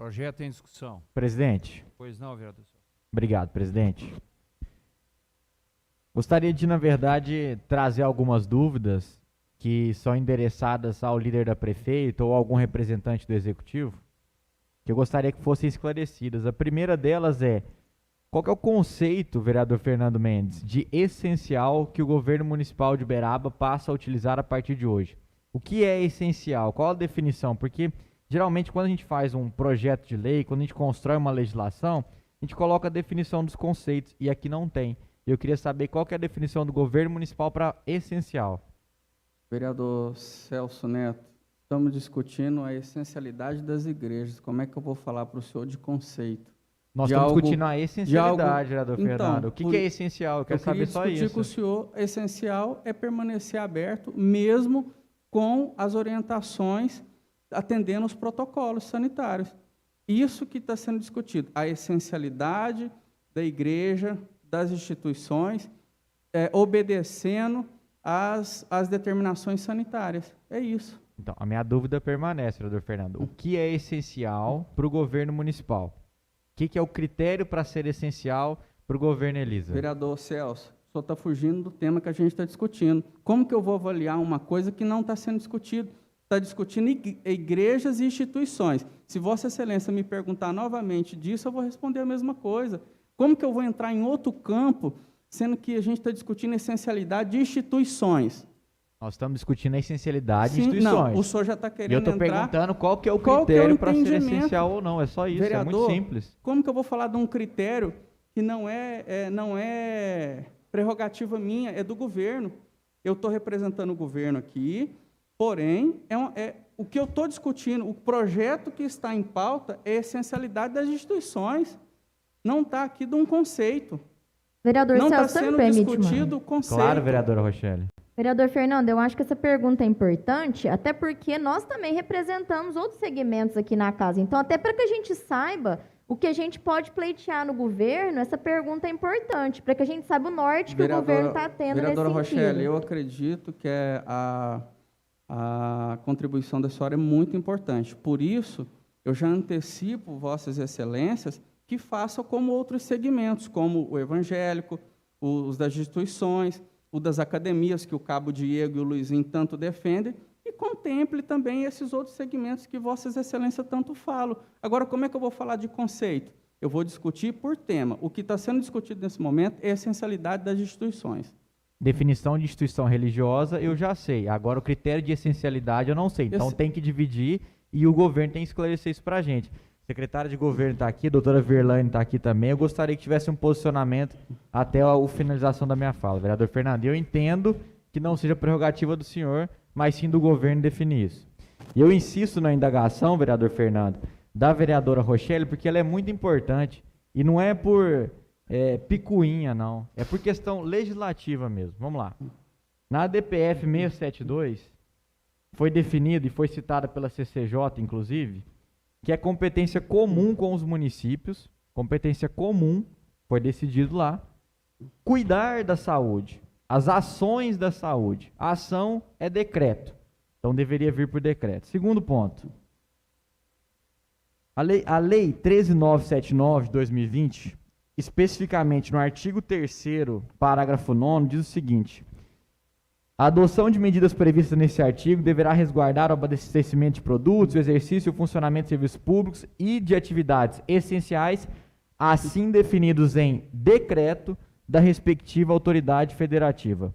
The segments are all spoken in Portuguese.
Projeto em discussão. Presidente. Pois não, vereador. Obrigado, presidente. Gostaria de, na verdade, trazer algumas dúvidas que são endereçadas ao líder da prefeita ou algum representante do executivo, que eu gostaria que fossem esclarecidas. A primeira delas é: qual que é o conceito, vereador Fernando Mendes, de essencial que o governo municipal de Uberaba passa a utilizar a partir de hoje? O que é essencial? Qual a definição? Porque, geralmente, quando a gente faz um projeto de lei, quando a gente constrói uma legislação, a gente coloca a definição dos conceitos, e aqui não tem. Eu queria saber qual que é a definição do governo municipal para essencial. Vereador Celso Neto, estamos discutindo a essencialidade das igrejas. Como é que eu vou falar para o senhor de conceito? Nós De estamos algo- discutindo a essencialidade, vereador Então, Fernando. O que é essencial? Eu quero saber só discutir isso. com o senhor, essencial é permanecer aberto, mesmo com as orientações, atendendo os protocolos sanitários. Isso que está sendo discutido, a essencialidade da igreja, das instituições, obedecendo às determinações sanitárias. É isso. Então, a minha dúvida permanece, vereador Fernando. O que é essencial para o governo municipal? O que é o critério para ser essencial para o governo Elisa? Vereador Celso, o senhor está fugindo do tema que a gente está discutindo. Como que eu vou avaliar uma coisa que não está sendo discutido? Está discutindo igrejas e instituições. Se Vossa Excelência me perguntar novamente disso, eu vou responder a mesma coisa. Como que eu vou entrar em outro campo, sendo que a gente está discutindo a essencialidade de instituições? Nós estamos discutindo a essencialidade de Sim, instituições. não, o senhor já está E eu querendo estou entrar... perguntando qual que é o Qual que é o critério para ser entendimento? essencial ou não. É só isso, Vereador, é muito simples. como que eu vou falar de um critério que não é prerrogativa minha, é do governo? Eu estou representando o governo aqui, porém, o que eu estou discutindo, o projeto que está em pauta é a essencialidade das instituições. Não está aqui de um conceito. Vereador Não está Celso, você me sendo permite discutido o conceito. Claro, vereadora Rochelle. Vereador Fernando, eu acho que essa pergunta é importante, até porque nós também representamos outros segmentos aqui na casa. Então, até para que a gente saiba o que a gente pode pleitear no governo, essa pergunta é importante, para que a gente saiba o norte que o governo está tendo nesse Vereadora sentido. Rochelle, eu acredito que a contribuição da senhora é muito importante. Por isso, eu já antecipo Vossas Excelências que façam como outros segmentos, como o evangélico, os das instituições, o das academias, que o Cabo Diego e o Luizinho tanto defendem, e contemple também esses outros segmentos que Vossas Excelências tanto falam. Agora, como é que eu vou falar de conceito? Eu vou discutir por tema. O que está sendo discutido nesse momento é a essencialidade das instituições. Definição de instituição religiosa, eu já sei. Agora, o critério de essencialidade, eu não sei. Então, tem que dividir e o governo tem que esclarecer isso para a gente. Secretária de Governo está aqui, a doutora Verlaine está aqui também. Eu gostaria que tivesse um posicionamento até a finalização da minha fala. Vereador Fernando, eu entendo que não seja prerrogativa do senhor, mas sim do governo definir isso. E eu insisto na indagação, vereador Fernando, da vereadora Rochelle, porque ela é muito importante. E não é por picuinha, não. É por questão legislativa mesmo. Vamos lá. Na ADPF 672, foi definido e foi citada pela CCJ, inclusive, que é competência comum com os municípios, competência comum, foi decidido lá, cuidar da saúde, as ações da saúde. A ação é decreto, então deveria vir por decreto. Segundo ponto, a lei 13979 de 2020, especificamente no artigo 3º, parágrafo 9º, diz o seguinte: a adoção de medidas previstas nesse artigo deverá resguardar o abastecimento de produtos, o exercício e o funcionamento de serviços públicos e de atividades essenciais, assim definidos em decreto da respectiva autoridade federativa.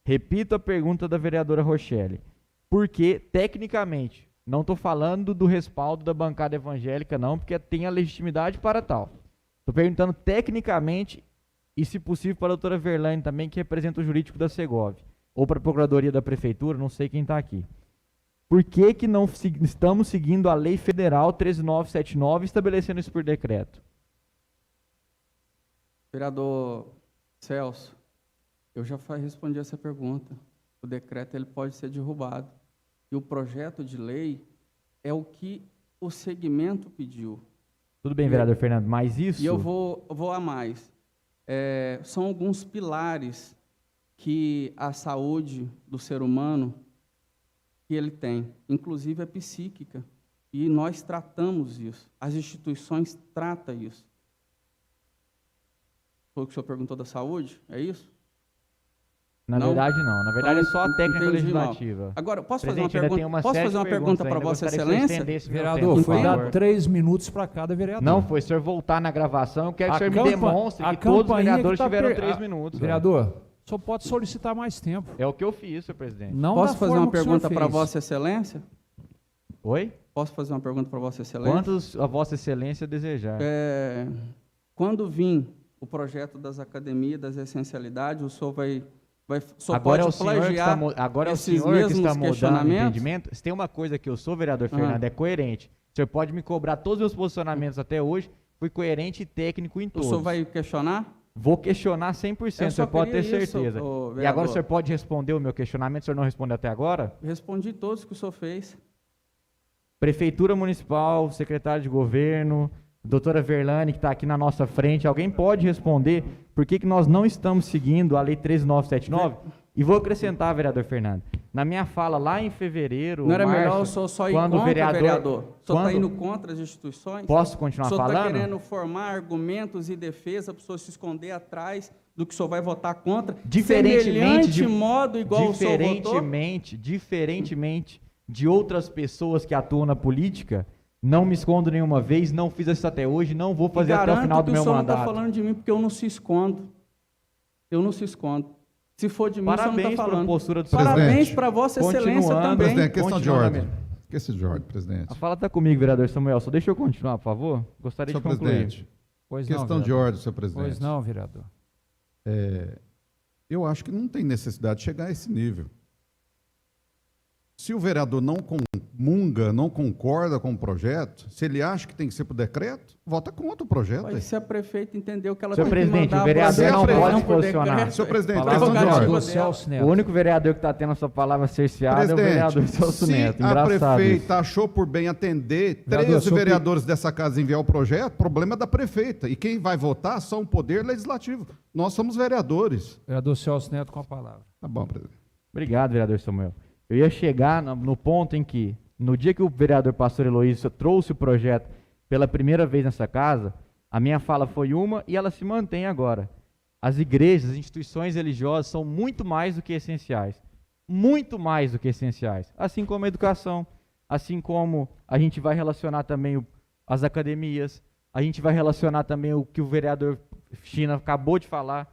Repito a pergunta da vereadora Rochelle. Porque, tecnicamente, não estou falando do respaldo da bancada evangélica, não, porque tem a legitimidade para tal. Estou perguntando tecnicamente, e se possível para a doutora Verlaine também, que representa o jurídico da Segov, ou para a Procuradoria da Prefeitura, não sei quem está aqui. Por que não estamos seguindo a Lei Federal 13979 estabelecendo isso por decreto? Vereador Celso, eu já respondi essa pergunta. O decreto ele pode ser derrubado. E o projeto de lei é o que o segmento pediu. Tudo bem, vereador Fernando, mas isso... E eu vou a mais. São alguns pilares que a saúde do ser humano que ele tem, inclusive a psíquica. E nós tratamos isso. As instituições tratam isso. Foi o que o senhor perguntou da saúde? É isso? Na verdade, não. Na verdade, é só a técnica legislativa. Mal. Agora, posso fazer Presidente, uma pergunta para Vossa Excelência? Vereador, foi dado 3 minutos para cada vereador. Não, foi o senhor voltar na gravação. Eu quero que o senhor me demonstre que todos os vereadores tiveram 3 minutos. Vereador, só pode solicitar mais tempo. É o que eu fiz, senhor presidente. Não posso fazer uma pergunta para Vossa Excelência? Oi? Posso fazer uma pergunta para Vossa Excelência? Quantos a Vossa Excelência desejar? Quando vir o projeto das academias, das essencialidades, o senhor só agora pode plagiar agora é o esses senhor que está mesmos mudando o entendimento. Se tem uma coisa que eu sou, vereador Fernando, é coerente. O senhor pode me cobrar todos os meus posicionamentos até hoje. Fui coerente e técnico em todos. O senhor vai questionar? Vou questionar 100%, o senhor pode ter certeza. E agora o senhor pode responder o meu questionamento, o senhor não respondeu até agora? Respondi todos que o senhor fez. Prefeitura Municipal, secretário de Governo, doutora Verlane, que está aqui na nossa frente, alguém pode responder por que nós não estamos seguindo a Lei 13.979? E vou acrescentar, vereador Fernando, na minha fala lá em fevereiro, não era melhor eu só ir quando contra, vereador? O senhor está indo contra as instituições? Posso continuar falando? O senhor está querendo formar argumentos e defesa para o senhor se esconder atrás do que o senhor vai votar contra? Diferentemente modo igual o senhor votou? Diferentemente de outras pessoas que atuam na política, não me escondo nenhuma vez, não fiz isso até hoje, não vou fazer até o final do meu mandato. O senhor não está falando de mim porque eu não se escondo. Eu não se escondo. Se for de mim, parabéns, o senhor não está falando. Postura do parabéns para Vossa Excelência também. Presidente, questão de ordem. Questão de ordem, presidente. A fala está comigo, vereador Samuel. Só deixa eu continuar, por favor. Gostaria de concluir. Presidente, questão de ordem, senhor presidente. Pois não, vereador. Eu acho que não tem necessidade de chegar a esse nível. Se o vereador não comunga, não concorda com o projeto, se ele acha que tem que ser por decreto, vota contra o projeto. Mas se a prefeita entendeu que ela tem que mandar... o vereador não pode se posicionar. Senhor presidente, o único vereador que está tendo a sua palavra cerceada é o vereador Celso Neto. Se a prefeita achou por bem atender 13 vereadores dessa casa enviar o projeto, problema é da prefeita. E quem vai votar só um poder legislativo. Nós somos vereadores. Vereador Celso Neto com a palavra. Tá bom, presidente. Obrigado, vereador Samuel. Eu ia chegar no ponto em que, no dia que o vereador pastor Heloísio trouxe o projeto pela primeira vez nessa casa, a minha fala foi uma e ela se mantém agora. As igrejas, as instituições religiosas são muito mais do que essenciais. Muito mais do que essenciais. Assim como a educação, assim como a gente vai relacionar também as academias, a gente vai relacionar também o que o vereador China acabou de falar,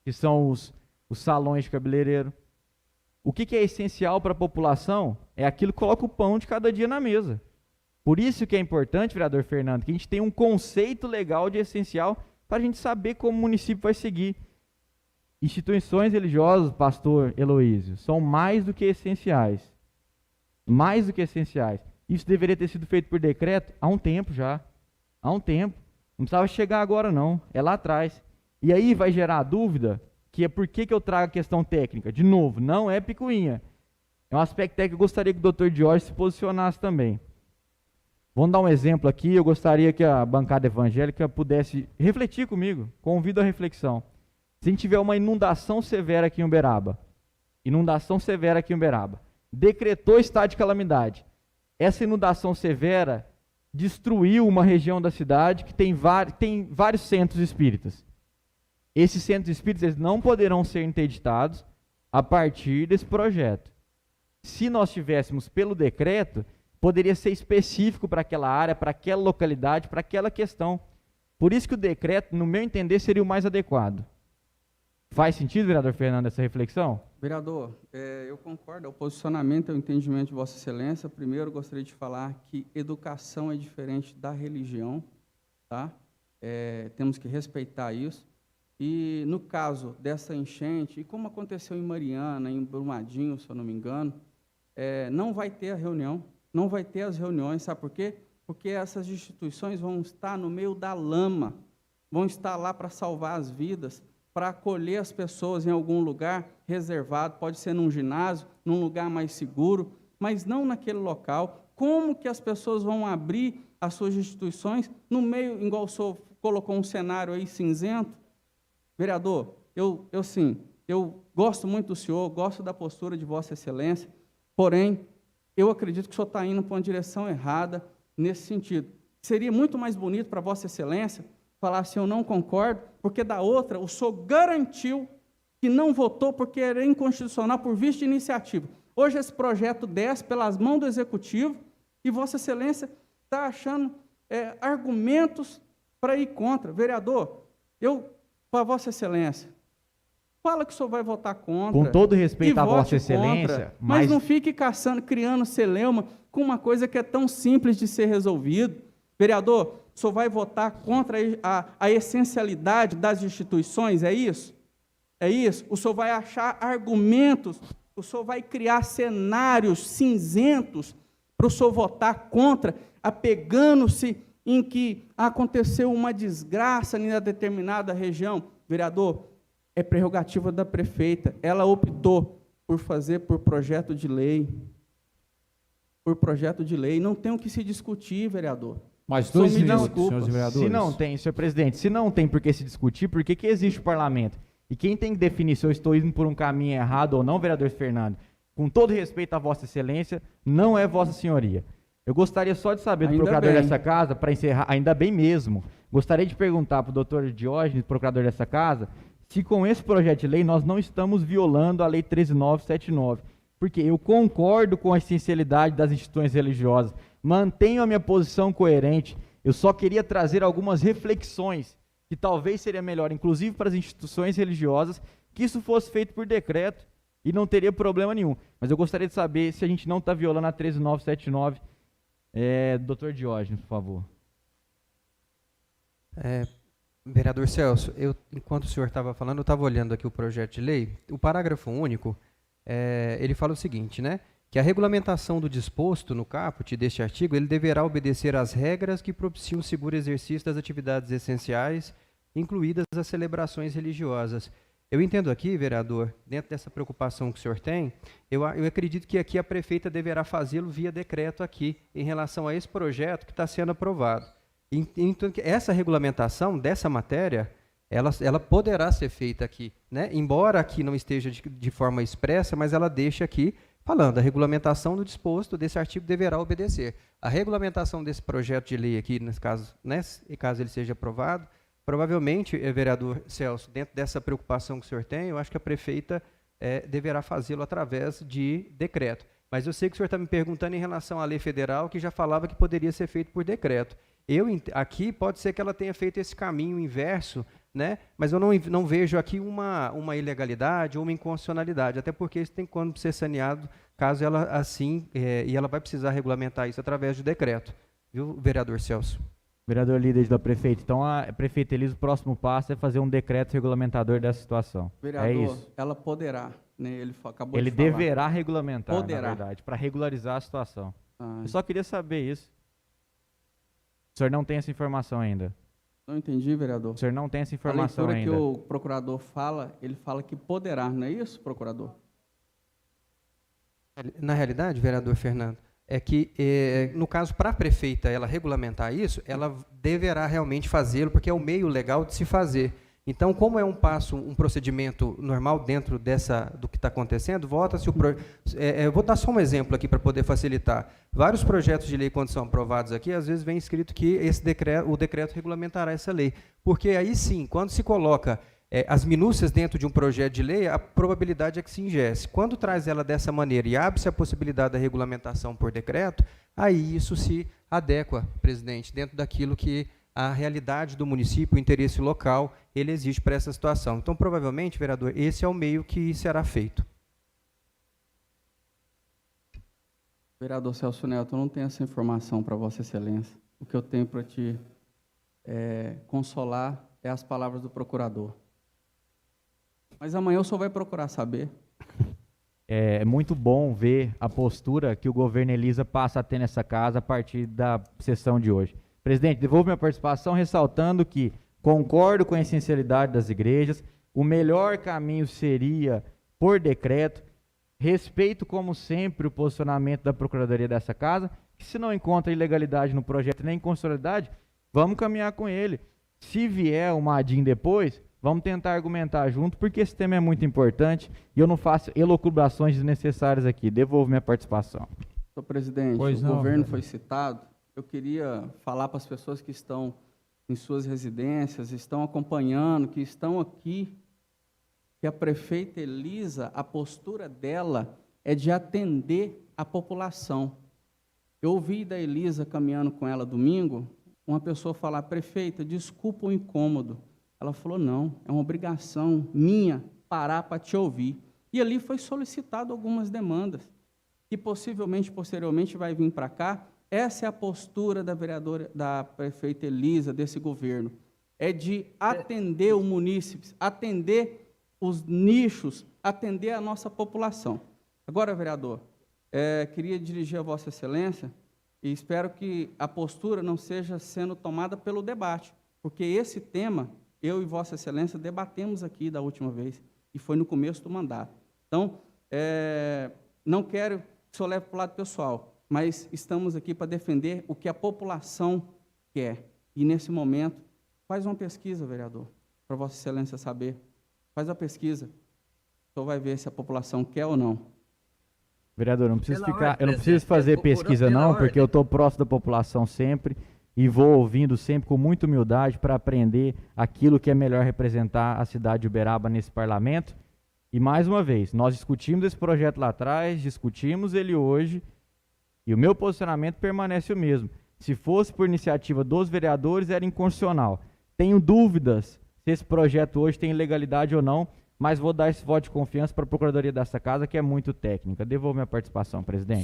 que são os salões de cabeleireiro. O que é essencial para a população é aquilo que coloca o pão de cada dia na mesa. Por isso que é importante, vereador Fernando, que a gente tenha um conceito legal de essencial para a gente saber como o município vai seguir. Instituições religiosas, pastor Heloísio, são mais do que essenciais. Mais do que essenciais. Isso deveria ter sido feito por decreto há um tempo já. Há um tempo. Não precisava chegar agora não, é lá atrás. E aí vai gerar a dúvida que é por que eu trago a questão técnica. De novo, não é picuinha. É um aspecto técnico que eu gostaria que o doutor Jorge se posicionasse também. Vamos dar um exemplo aqui, eu gostaria que a bancada evangélica pudesse refletir comigo, convido à reflexão. Se a gente tiver uma inundação severa aqui em Uberaba, decretou estado de calamidade, essa inundação severa destruiu uma região da cidade que tem vários centros espíritas. Esses centros espíritas eles não poderão ser interditados a partir desse projeto. Se nós tivéssemos pelo decreto, poderia ser específico para aquela área, para aquela localidade, para aquela questão. Por isso que o decreto, no meu entender, seria o mais adequado. Faz sentido, vereador Fernando, essa reflexão? Vereador, eu concordo. O posicionamento e o entendimento de Vossa Excelência. Primeiro, gostaria de falar que educação é diferente da religião, tá? Temos que respeitar isso. E, no caso dessa enchente, e como aconteceu em Mariana, em Brumadinho, se eu não me engano, não vai ter a reunião, não vai ter as reuniões, sabe por quê? Porque essas instituições vão estar no meio da lama, vão estar lá para salvar as vidas, para acolher as pessoas em algum lugar reservado, pode ser num ginásio, num lugar mais seguro, mas não naquele local. Como que as pessoas vão abrir as suas instituições no meio, igual o senhor colocou um cenário aí cinzento? Vereador, eu gosto muito do senhor, gosto da postura de Vossa Excelência, porém, eu acredito que o senhor está indo para uma direção errada nesse sentido. Seria muito mais bonito para Vossa Excelência falar assim, eu não concordo, porque da outra o senhor garantiu que não votou porque era inconstitucional por vício de iniciativa. Hoje esse projeto desce pelas mãos do Executivo e Vossa Excelência está achando argumentos para ir contra. Vereador, para Vossa Excelência, fala que o senhor vai votar contra. Com todo respeito à vote Vossa Excelência, contra, mas não fique criando celeuma com uma coisa que é tão simples de ser resolvido. Vereador, o senhor vai votar contra a essencialidade das instituições, é isso? É isso? O senhor vai achar argumentos, o senhor vai criar cenários cinzentos para o senhor votar contra, apegando-se em que aconteceu uma desgraça em determinada região. Vereador, é prerrogativa da prefeita, ela optou por fazer por projeto de lei. Por projeto de lei, não tem o que se discutir, vereador. Mais Só 2 me minutos, desculpa. senhores vereadores. Se não tem, senhor presidente, se não tem por que se discutir, por que existe o parlamento? E quem tem que definir se eu estou indo por um caminho errado ou não, vereador Fernando, com todo respeito à Vossa Excelência, não é Vossa Senhoria. Eu gostaria só de saber do Ainda procurador bem. dessa casa, para encerrar, ainda bem mesmo, gostaria de perguntar para o doutor Diógenes, procurador dessa casa, se com esse projeto de lei nós não estamos violando a Lei 13.979, porque eu concordo com a essencialidade das instituições religiosas, mantenho a minha posição coerente, eu só queria trazer algumas reflexões que talvez seria melhor, inclusive para as instituições religiosas, que isso fosse feito por decreto e não teria problema nenhum. Mas eu gostaria de saber se a gente não está violando a 13.979. Doutor Diógenes, por favor. Vereador Celso, enquanto o senhor estava falando, eu estava olhando aqui o projeto de lei. O parágrafo único, ele fala o seguinte, né? Que a regulamentação do disposto no caput deste artigo, ele deverá obedecer às regras que propiciam o seguro exercício das atividades essenciais, incluídas as celebrações religiosas. Eu entendo aqui, vereador, dentro dessa preocupação que o senhor tem, eu acredito que aqui a prefeita deverá fazê-lo via decreto aqui, em relação a esse projeto que está sendo aprovado. Então, essa regulamentação dessa matéria, ela poderá ser feita aqui, né? Embora aqui não esteja de forma expressa, mas ela deixa aqui, falando, a regulamentação do disposto desse artigo deverá obedecer. A regulamentação desse projeto de lei aqui, nesse caso, né, caso ele seja aprovado, provavelmente, vereador Celso, dentro dessa preocupação que o senhor tem, eu acho que a prefeita deverá fazê-lo através de decreto. Mas eu sei que o senhor está me perguntando em relação à lei federal, que já falava que poderia ser feito por decreto. Aqui pode ser que ela tenha feito esse caminho inverso, né? Mas eu não vejo aqui uma ilegalidade ou uma inconstitucionalidade, até porque isso tem como ser saneado, caso ela assim, e ela vai precisar regulamentar isso através de decreto. Viu, vereador Celso? Vereador líder da prefeita, então a prefeita Elisa, o próximo passo é fazer um decreto regulamentador dessa situação. Vereador, é isso. ela poderá, né? Ele acabou Ele de falar. deverá regulamentar, Poderá. na verdade, para regularizar a situação. Ah, Eu só queria saber isso. O senhor não tem essa informação ainda. não entendi, vereador. O senhor não tem essa A informação leitura ainda. que o procurador fala, ele fala que poderá, não é isso, procurador? Na realidade, vereador Fernando, é que, no caso, para a prefeita ela regulamentar isso, ela deverá realmente fazê-lo, porque é o meio legal de se fazer. Então, como é um procedimento normal dentro do que está acontecendo, vota-se o eu vou dar só um exemplo aqui para poder facilitar. Vários projetos de lei, quando são aprovados aqui, às vezes vem escrito que o decreto regulamentará essa lei. Porque aí sim, quando se coloca as minúcias dentro de um projeto de lei, a probabilidade é que se ingesse. Quando traz ela dessa maneira e abre-se a possibilidade da regulamentação por decreto, aí isso se adequa, presidente, dentro daquilo que a realidade do município, o interesse local, ele existe para essa situação. Então, provavelmente, vereador, esse é o meio que será feito. Vereador Celso Neto, eu não tenho essa informação para Vossa Excelência. O que eu tenho para te consolar é as palavras do procurador. Mas amanhã o senhor vai procurar saber. É muito bom ver a postura que o governo Elisa passa a ter nessa casa a partir da sessão de hoje. Presidente, devolvo minha participação ressaltando que concordo com a essencialidade das igrejas, o melhor caminho seria por decreto, respeito como sempre o posicionamento da Procuradoria dessa casa, que se não encontra ilegalidade no projeto nem inconstitucionalidade, vamos caminhar com ele. Se vier uma ADIM depois, vamos tentar argumentar junto, porque esse tema é muito importante e eu não faço elucubrações desnecessárias aqui. Devolvo minha participação. Senhor presidente, Pois o não, governo vereador. foi citado. Eu queria falar para as pessoas que estão em suas residências, estão acompanhando, que estão aqui, que a prefeita Elisa, a postura dela é de atender a população. Eu ouvi da Elisa, caminhando com ela domingo, uma pessoa falar: prefeita, desculpa o incômodo. Ela falou: não, é uma obrigação minha parar para te ouvir. E ali foi solicitado algumas demandas, que possivelmente, posteriormente, vai vir para cá. Essa é a postura da vereadora, da prefeita Elisa, desse governo. É de atender o munícipe, atender os nichos, atender a nossa população. Agora, vereador, queria dirigir a Vossa Excelência e espero que a postura não seja sendo tomada pelo debate, porque esse tema, eu e Vossa Excelência debatemos aqui da última vez, e foi no começo do mandato. Então, não quero que o senhor leve para o lado pessoal, mas estamos aqui para defender o que a população quer. E, nesse momento, faz uma pesquisa, vereador, para Vossa Excelência saber. Faz a pesquisa. O senhor vai ver se a população quer ou não. Vereador, não preciso Pela ficar, ordem, eu não preciso presidente, fazer por pesquisa pela não, ordem. porque eu estou próximo da população sempre e vou ouvindo sempre com muita humildade para aprender aquilo que é melhor representar a cidade de Uberaba nesse parlamento. E mais uma vez, nós discutimos esse projeto lá atrás, discutimos ele hoje e o meu posicionamento permanece o mesmo. Se fosse por iniciativa dos vereadores, era inconstitucional. Tenho dúvidas se esse projeto hoje tem legalidade ou não, mas vou dar esse voto de confiança para a Procuradoria dessa Casa, que é muito técnica. Devolvo minha participação, presidente.